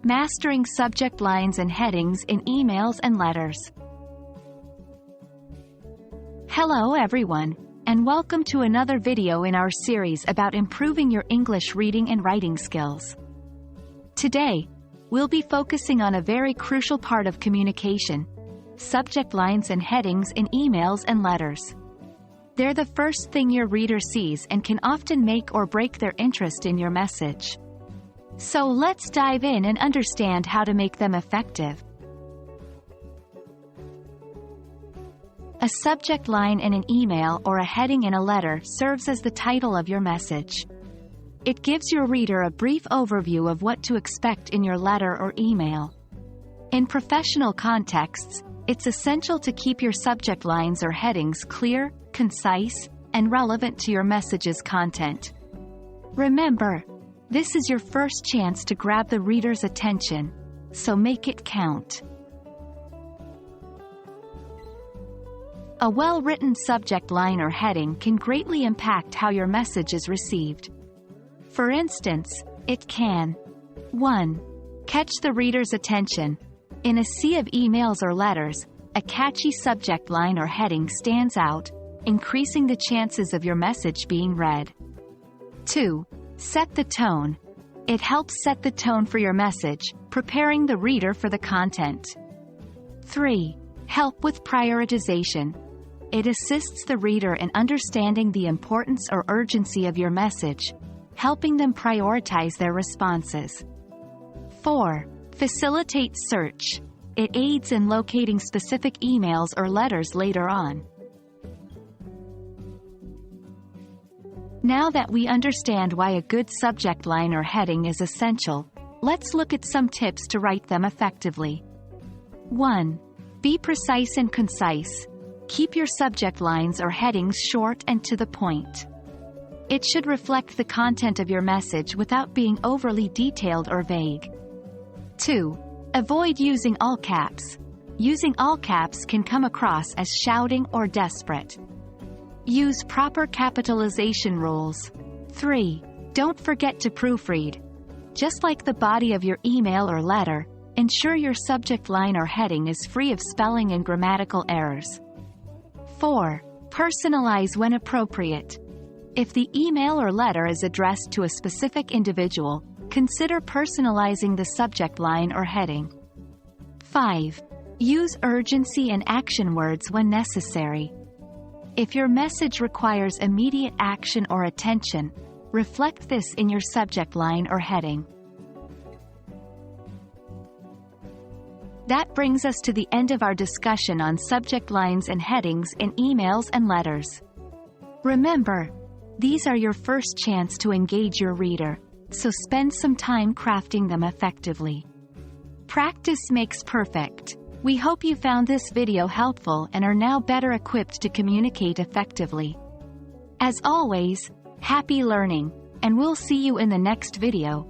Mastering subject lines and headings in emails and letters. Hello everyone, and welcome to another video in our series about improving your English reading and writing skills. Today, we'll be focusing on a very crucial part of communication: subject lines and headings in emails and letters. They're the first thing your reader sees and can often make or break their interest in your message. So let's dive in and understand how to make them effective. A subject line in an email or a heading in a letter serves as the title of your message. It gives your reader a brief overview of what to expect in your letter or email. In professional contexts, it's essential to keep your subject lines or headings clear, concise, and relevant to your message's content. Remember, this is your first chance to grab the reader's attention, so make it count. A well-written subject line or heading can greatly impact how your message is received. For instance, it can 1. Catch the reader's attention. In a sea of emails or letters, a catchy subject line or heading stands out, increasing the chances of your message being read. 2. Set the tone. It helps set the tone for your message, preparing the reader for the content. 3. Help with prioritization. It assists the reader in understanding the importance or urgency of your message, helping them prioritize their responses. 4. Facilitate search. It aids in locating specific emails or letters later on. Now that we understand why a good subject line or heading is essential, let's look at some tips to write them effectively. 1. Be precise and concise. Keep your subject lines or headings short and to the point. It should reflect the content of your message without being overly detailed or vague. 2. Avoid using all caps. Using all caps can come across as shouting or desperate. Use proper capitalization rules. 3. Don't forget to proofread. Just like the body of your email or letter, ensure your subject line or heading is free of spelling and grammatical errors. 4. Personalize when appropriate. If the email or letter is addressed to a specific individual, consider personalizing the subject line or heading. 5. Use urgency and action words when necessary. If your message requires immediate action or attention, reflect this in your subject line or heading. That brings us to the end of our discussion on subject lines and headings in emails and letters. Remember, these are your first chance to engage your reader, so spend some time crafting them effectively. Practice makes perfect. We hope you found this video helpful and are now better equipped to communicate effectively. As always, happy learning, and we'll see you in the next video.